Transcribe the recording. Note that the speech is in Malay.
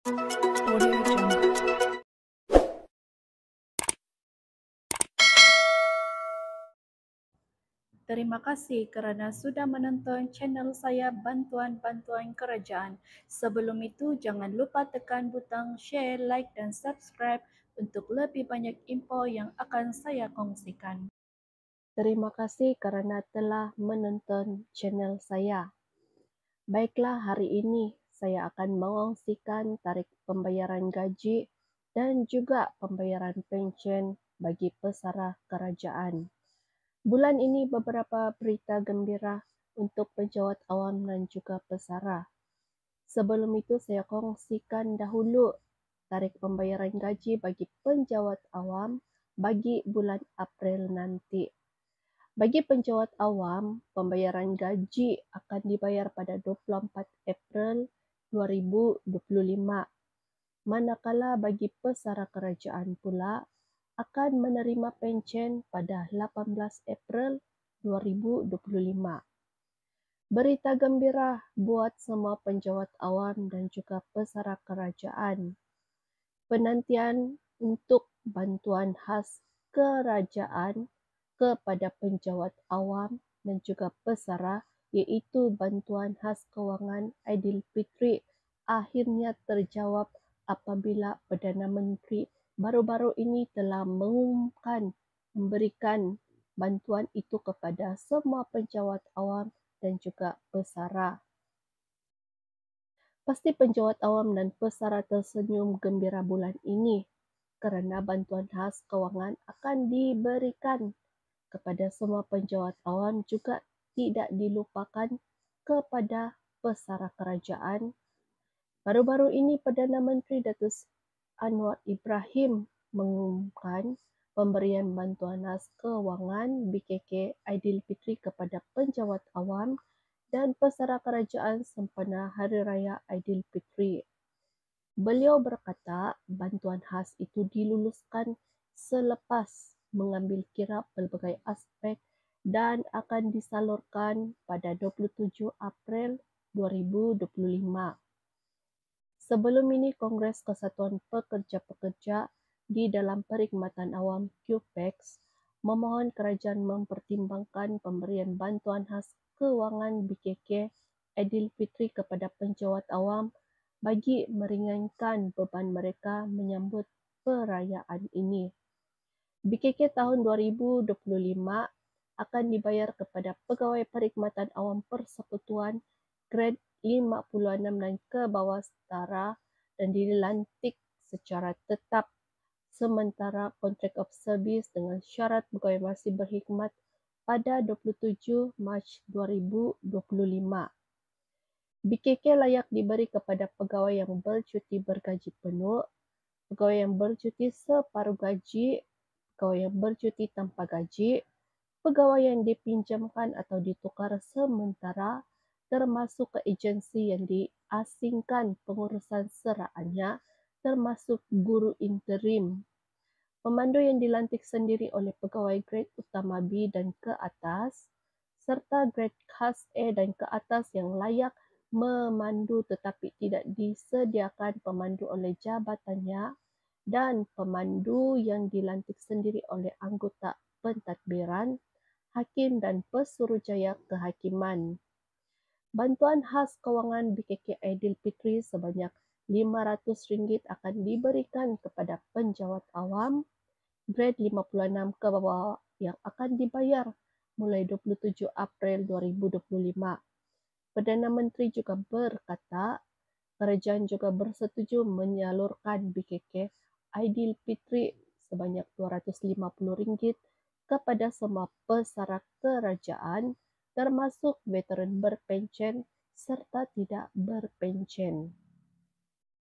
Audio Jungle. Terima kasih kerana sudah menonton channel saya Bantuan-Bantuan Kerajaan. Sebelum itu, jangan lupa tekan butang share, like dan subscribe untuk lebih banyak info yang akan saya kongsikan. Terima kasih kerana telah menonton channel saya. Baiklah, hari ini saya akan mengongsikan tarikh pembayaran gaji dan juga pembayaran pension bagi pesara kerajaan. Bulan ini beberapa berita gembira untuk pejabat awam dan juga pesara. Sebelum itu saya kongsikan dahulu tarikh pembayaran gaji bagi penjawat awam bagi bulan April nanti. Bagi penjawat awam, pembayaran gaji akan dibayar pada 24 April 2025. Manakala bagi pesara kerajaan pula akan menerima pension pada 18 April 2025. Berita gembira buat semua penjawat awam dan juga pesara kerajaan. Penantian untuk bantuan khas kerajaan kepada penjawat awam dan juga pesara iaitu bantuan khas kewangan Aidilfitri akhirnya terjawab apabila Perdana Menteri baru-baru ini telah mengumumkan memberikan bantuan itu kepada semua penjawat awam dan juga pesara. Pasti penjawat awam dan pesara tersenyum gembira bulan ini kerana bantuan khas kewangan akan diberikan kepada semua penjawat awam juga tidak dilupakan kepada pesara kerajaan. Baru-baru ini Perdana Menteri Datuk Anwar Ibrahim mengumumkan pemberian bantuan khas kewangan BKK Aidilfitri kepada penjawat awam dan pesara kerajaan sempena Hari Raya Aidilfitri. Beliau berkata bantuan khas itu diluluskan selepas mengambil kira pelbagai aspek dan akan disalurkan pada 27 April 2025. Sebelum ini, Kongres Kesatuan Pekerja-Pekerja di dalam Perkhidmatan Awam QPEX memohon kerajaan mempertimbangkan pemberian bantuan khas kewangan BKK Aidilfitri kepada penjawat awam bagi meringankan beban mereka menyambut perayaan ini. BKK tahun 2025 akan dibayar kepada pegawai perkhidmatan awam persekutuan grade 56 dan ke bawah setara dan dilantik secara tetap sementara kontrak of service dengan syarat pegawai masih berkhidmat pada 27 Mac 2025. BKK layak diberi kepada pegawai yang bercuti bergaji penuh, pegawai yang bercuti separuh gaji, pegawai yang bercuti tanpa gaji, pegawai yang dipinjamkan atau ditukar sementara, termasuk ke agensi yang diasingkan pengurusan seraannya, termasuk guru interim. Pemandu yang dilantik sendiri oleh pegawai grade utama B dan ke atas, serta grade khas A dan ke atas yang layak memandu tetapi tidak disediakan pemandu oleh jabatannya, dan pemandu yang dilantik sendiri oleh anggota pentadbiran, hakim dan pesuruhjaya kehakiman. Bantuan khas kewangan BKK Aidilfitri sebanyak RM500 akan diberikan kepada penjawat awam grade 56 ke bawah yang akan dibayar mulai 27 April 2025. Perdana Menteri juga berkata, kerajaan juga bersetuju menyalurkan BKK Aidilfitri sebanyak RM250 kepada semua pesara kerajaan termasuk veteran berpension serta tidak berpension.